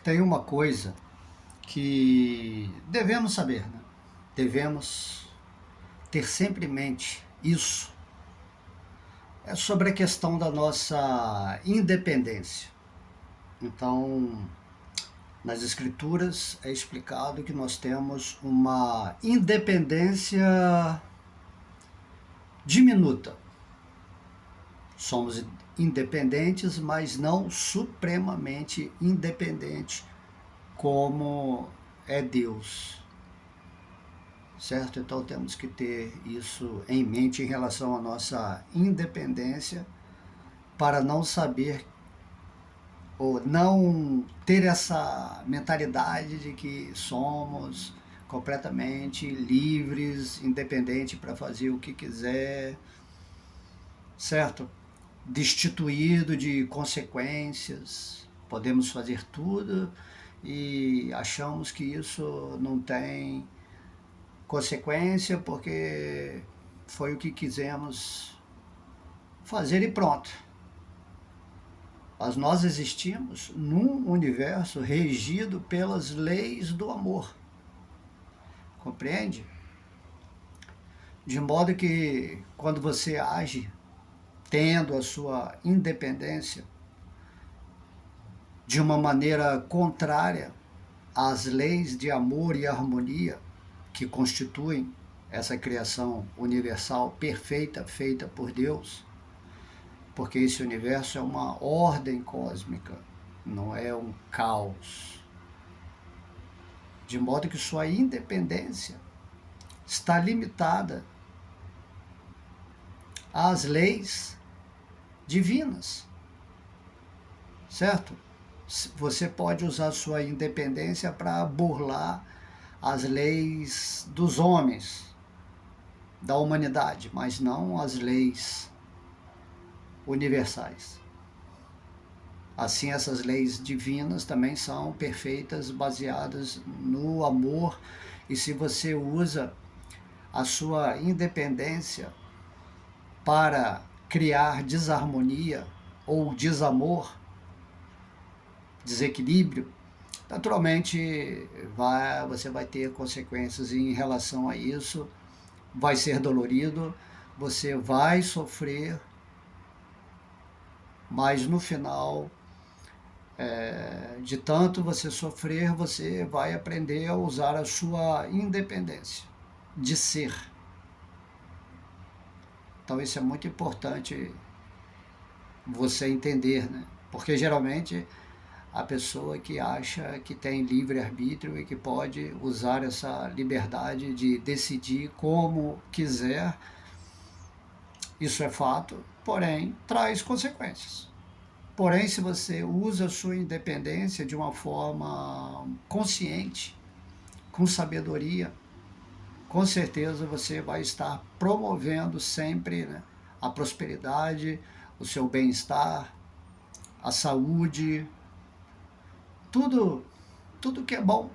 Tem uma coisa que devemos saber, né? Devemos ter sempre em mente isso. É sobre a questão da nossa independência. Então, nas Escrituras é explicado que nós temos uma independência diminuta. Somos independentes, mas não supremamente independentes como é Deus, certo? Então temos que ter isso em mente em relação à nossa independência, para não saber ou não ter essa mentalidade de que somos completamente livres, independentes para fazer o que quiser, certo? Destituído de consequências, podemos fazer tudo e achamos que isso não tem consequência porque foi o que quisemos fazer e pronto. Mas nós existimos num universo regido pelas leis do amor, compreende? De modo que quando você age tendo a sua independência de uma maneira contrária às leis de amor e harmonia que constituem essa criação universal perfeita feita por Deus, porque esse universo é uma ordem cósmica, não é um caos. De modo que sua independência está limitada às leis divinas, certo? Você pode usar sua independência para burlar as leis dos homens, da humanidade, mas não as leis universais. Assim, essas leis divinas também são perfeitas, baseadas no amor, e se você usa a sua independência para criar desarmonia ou desamor, desequilíbrio, naturalmente você vai ter consequências em relação a isso, vai ser dolorido, você vai sofrer, mas no final, de tanto você sofrer, você vai aprender a usar a sua independência de ser. Então isso é muito importante você entender, né? Porque geralmente a pessoa que acha que tem livre-arbítrio e que pode usar essa liberdade de decidir como quiser, isso é fato, porém traz consequências. Porém, se você usa a sua independência de uma forma consciente, com sabedoria, com certeza você vai estar promovendo sempre, né, a prosperidade, o seu bem-estar, a saúde, tudo que é bom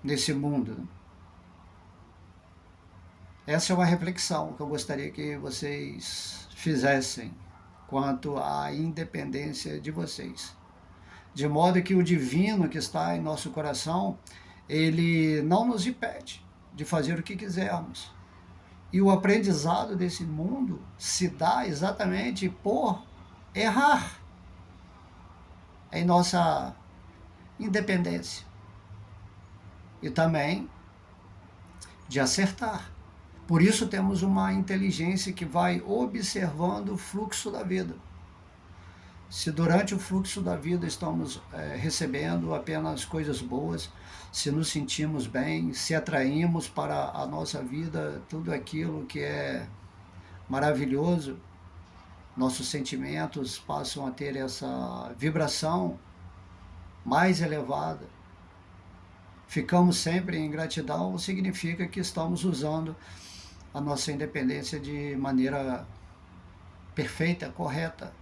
nesse mundo. Essa é uma reflexão que eu gostaria que vocês fizessem quanto à independência de vocês. De modo que o divino que está em nosso coração, ele não nos impede de fazer o que quisermos. E o aprendizado desse mundo se dá exatamente por errar em nossa independência. E também de acertar. Por isso temos uma inteligência que vai observando o fluxo da vida. Se durante o fluxo da vida estamos recebendo apenas coisas boas, se nos sentimos bem, se atraímos para a nossa vida tudo aquilo que é maravilhoso, nossos sentimentos passam a ter essa vibração mais elevada, ficamos sempre em gratidão, significa que estamos usando a nossa independência de maneira perfeita, correta.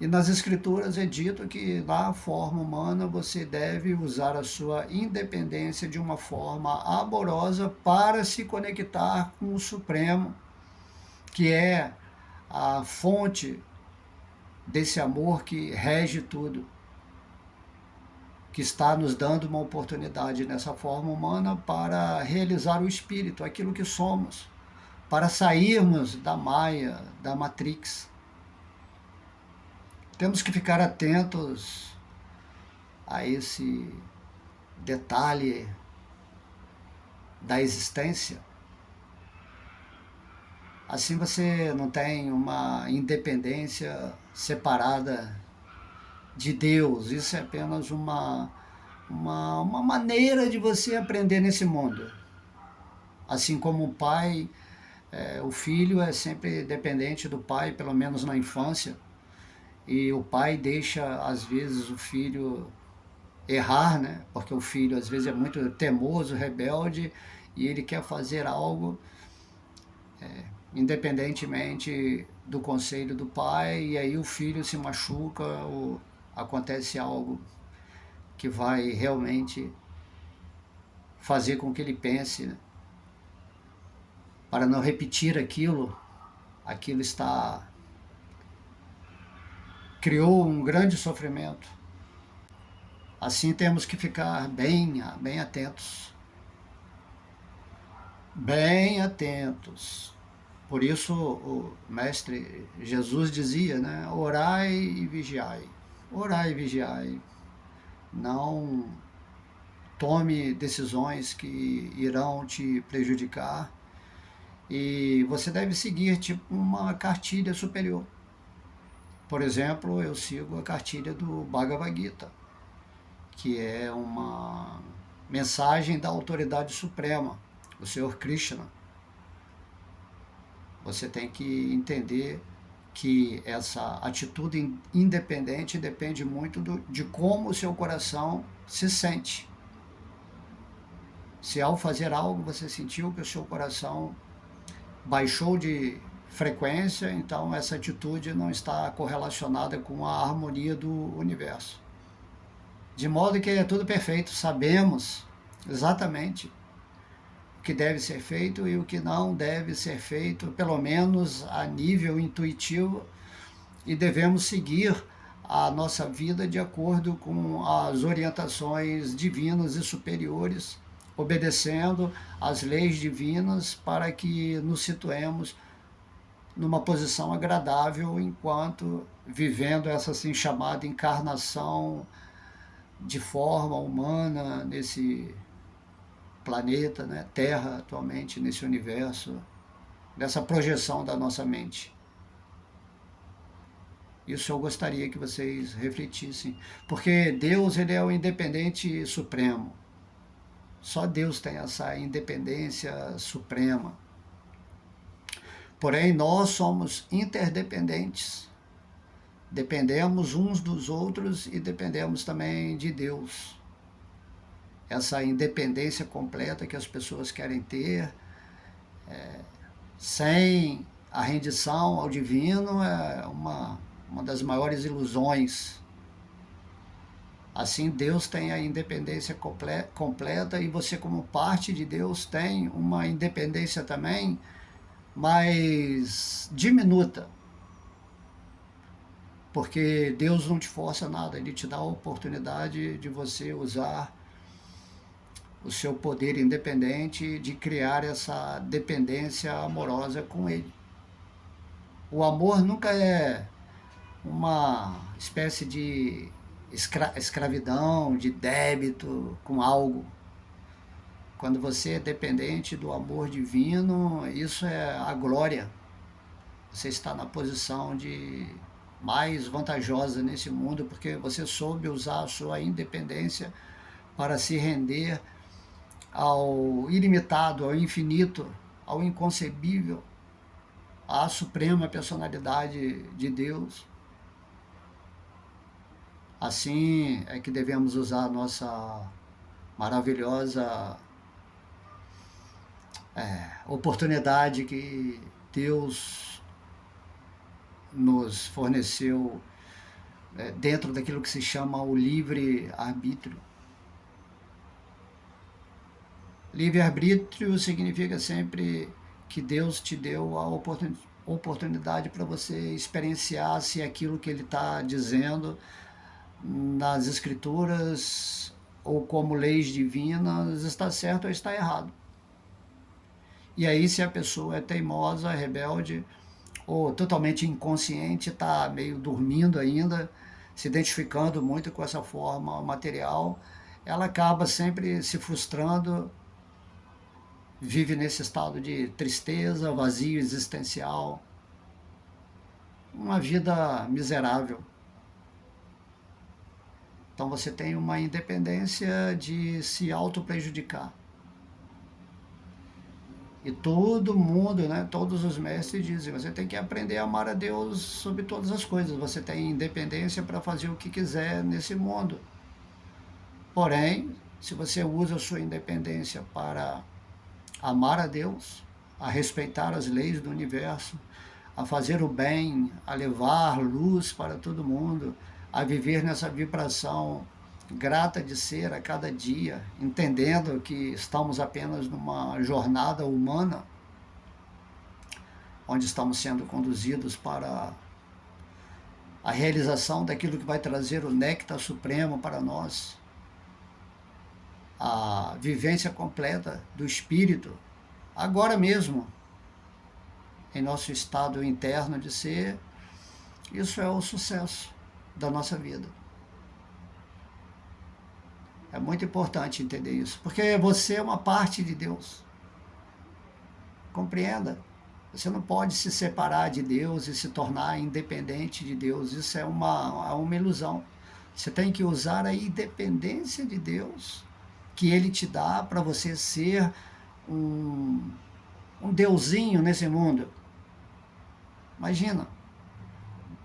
E nas Escrituras é dito que na forma humana você deve usar a sua independência de uma forma amorosa para se conectar com o Supremo, que é a fonte desse amor que rege tudo, que está nos dando uma oportunidade nessa forma humana para realizar o espírito, aquilo que somos, para sairmos da maia, da Matrix. Temos que ficar atentos a esse detalhe da existência. Assim você não tem uma independência separada de Deus. Isso é apenas uma maneira de você aprender nesse mundo. Assim como o pai, o filho é sempre dependente do pai, pelo menos na infância. E o pai deixa, às vezes, o filho errar, né? Porque o filho, às vezes, é muito teimoso, rebelde, e ele quer fazer algo independentemente do conselho do pai, e aí o filho se machuca ou acontece algo que vai realmente fazer com que ele pense, né? Para não repetir aquilo, criou um grande sofrimento. Assim temos que ficar bem atentos. Bem atentos. Por isso o mestre Jesus dizia, né? Orai e vigiai. Orai e vigiai. Não tome decisões que irão te prejudicar. E você deve seguir tipo uma cartilha superior. Por exemplo, eu sigo a cartilha do Bhagavad Gita, que é uma mensagem da autoridade suprema, o Senhor Krishna. Você tem que entender que essa atitude independente depende muito de como o seu coração se sente. Se ao fazer algo você sentiu que o seu coração baixou de frequência, então essa atitude não está correlacionada com a harmonia do universo. De modo que é tudo perfeito, sabemos exatamente o que deve ser feito e o que não deve ser feito, pelo menos a nível intuitivo, e devemos seguir a nossa vida de acordo com as orientações divinas e superiores, obedecendo às leis divinas para que nos situemos numa posição agradável enquanto vivendo essa assim chamada encarnação de forma humana nesse planeta, né, Terra atualmente, nesse universo, dessa projeção da nossa mente. Isso eu gostaria que vocês refletissem, porque Deus, ele é o independente supremo. Só Deus tem essa independência suprema. Porém, nós somos interdependentes. Dependemos uns dos outros e dependemos também de Deus. Essa independência completa que as pessoas querem ter, sem a rendição ao divino, é uma das maiores ilusões. Assim, Deus tem a independência completa e você, como parte de Deus, tem uma independência também, mas diminuta. Porque Deus não te força nada, Ele te dá a oportunidade de você usar o seu poder independente de criar essa dependência amorosa com Ele. O amor nunca é uma espécie de escravidão, de débito com algo. Quando você é dependente do amor divino, isso é a glória. Você está na posição de mais vantajosa nesse mundo, porque você soube usar a sua independência para se render ao ilimitado, ao infinito, ao inconcebível, à suprema personalidade de Deus. Assim é que devemos usar a nossa maravilhosa oportunidade que Deus nos forneceu dentro daquilo que se chama o livre-arbítrio. Livre-arbítrio significa sempre que Deus te deu a oportunidade para você experienciar se aquilo que ele está dizendo nas escrituras ou como leis divinas está certo ou está errado. E aí, se a pessoa é teimosa, rebelde ou totalmente inconsciente, está meio dormindo ainda, se identificando muito com essa forma material, ela acaba sempre se frustrando, vive nesse estado de tristeza, vazio existencial, uma vida miserável. Então você tem uma independência de se auto-prejudicar. E todo mundo, né, todos os mestres dizem, você tem que aprender a amar a Deus sobre todas as coisas. Você tem independência para fazer o que quiser nesse mundo. Porém, se você usa a sua independência para amar a Deus, a respeitar as leis do universo, a fazer o bem, a levar luz para todo mundo, a viver nessa vibração grata de ser a cada dia, entendendo que estamos apenas numa jornada humana, onde estamos sendo conduzidos para a realização daquilo que vai trazer o néctar supremo para nós, a vivência completa do Espírito, agora mesmo, em nosso estado interno de ser. Isso é o sucesso da nossa vida. É muito importante entender isso, porque você é uma parte de Deus. Compreenda. Você não pode se separar de Deus e se tornar independente de Deus. Isso é uma ilusão. Você tem que usar a independência de Deus que Ele te dá para você ser um deusinho nesse mundo. Imagina,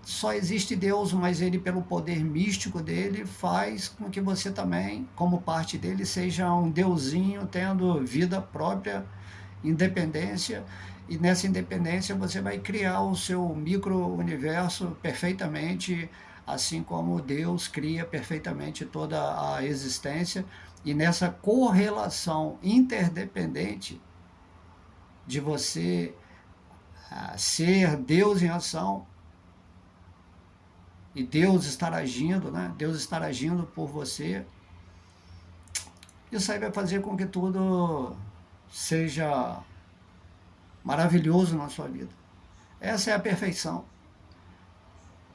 só existe Deus, mas Ele, pelo poder místico dele, faz com que você também, como parte dele, seja um deusinho, tendo vida própria, independência, e nessa independência você vai criar o seu micro-universo perfeitamente, assim como Deus cria perfeitamente toda a existência, e nessa correlação interdependente de você ser Deus em ação, e Deus estar agindo, né? Deus estar agindo por você. Isso aí vai fazer com que tudo seja maravilhoso na sua vida. Essa é a perfeição.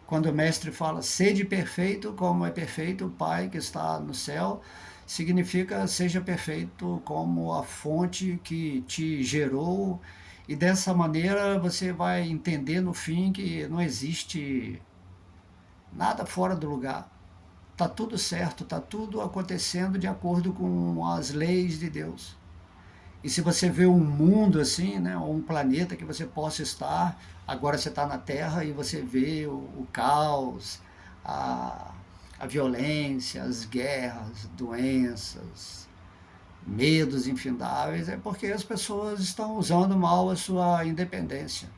Quando o mestre fala, sede perfeito como é perfeito o Pai que está no céu, significa seja perfeito como a fonte que te gerou, e dessa maneira você vai entender no fim que não existe nada fora do lugar. Está tudo certo, está tudo acontecendo de acordo com as leis de Deus. E se você vê um mundo assim, né, ou um planeta que você possa estar, agora você está na Terra e você vê o caos, a violência, as guerras, doenças, medos infindáveis, é porque as pessoas estão usando mal a sua independência.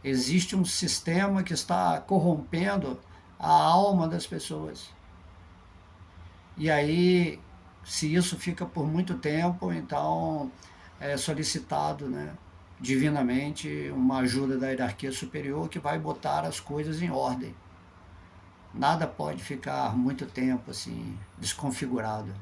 Existe um sistema que está corrompendo a alma das pessoas. E aí, se isso fica por muito tempo, então é solicitado, né, divinamente, uma ajuda da hierarquia superior que vai botar as coisas em ordem. Nada pode ficar muito tempo assim desconfigurado.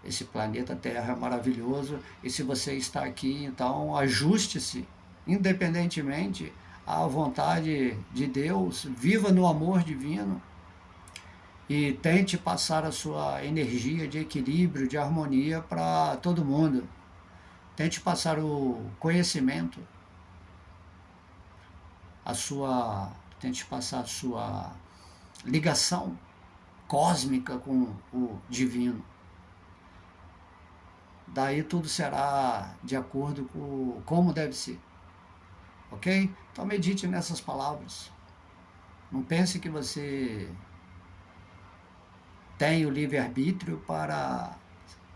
Esse planeta Terra é maravilhoso, e se você está aqui, então ajuste-se independentemente à vontade de Deus, viva no amor divino e tente passar a sua energia de equilíbrio, de harmonia para todo mundo. Tente passar o conhecimento, tente passar a sua ligação cósmica com o divino. Daí tudo será de acordo com como deve ser. Ok? Então medite nessas palavras. Não pense que você tem o livre-arbítrio para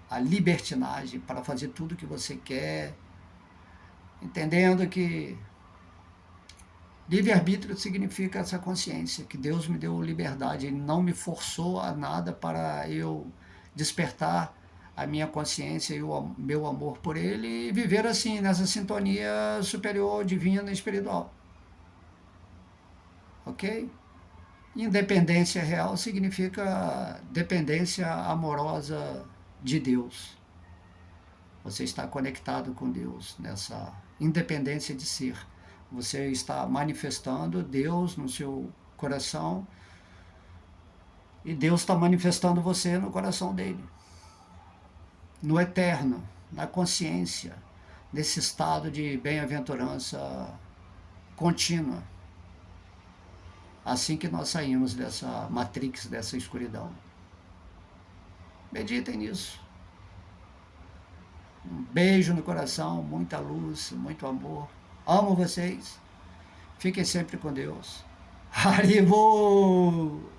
a libertinagem, para fazer tudo o que você quer, entendendo que livre-arbítrio significa essa consciência, que Deus me deu liberdade, Ele não me forçou a nada para eu despertar a minha consciência e o meu amor por Ele e viver assim, nessa sintonia superior, divina e espiritual. ok? Independência real significa dependência amorosa de Deus. Você está conectado com Deus nessa independência de ser. Você está manifestando Deus no seu coração e Deus está manifestando você no coração dele. No eterno, na consciência, nesse estado de bem-aventurança contínua. Assim que nós saímos dessa matrix, dessa escuridão. Meditem nisso. Um beijo no coração, muita luz, muito amor. Amo vocês. Fiquem sempre com Deus. Haribo!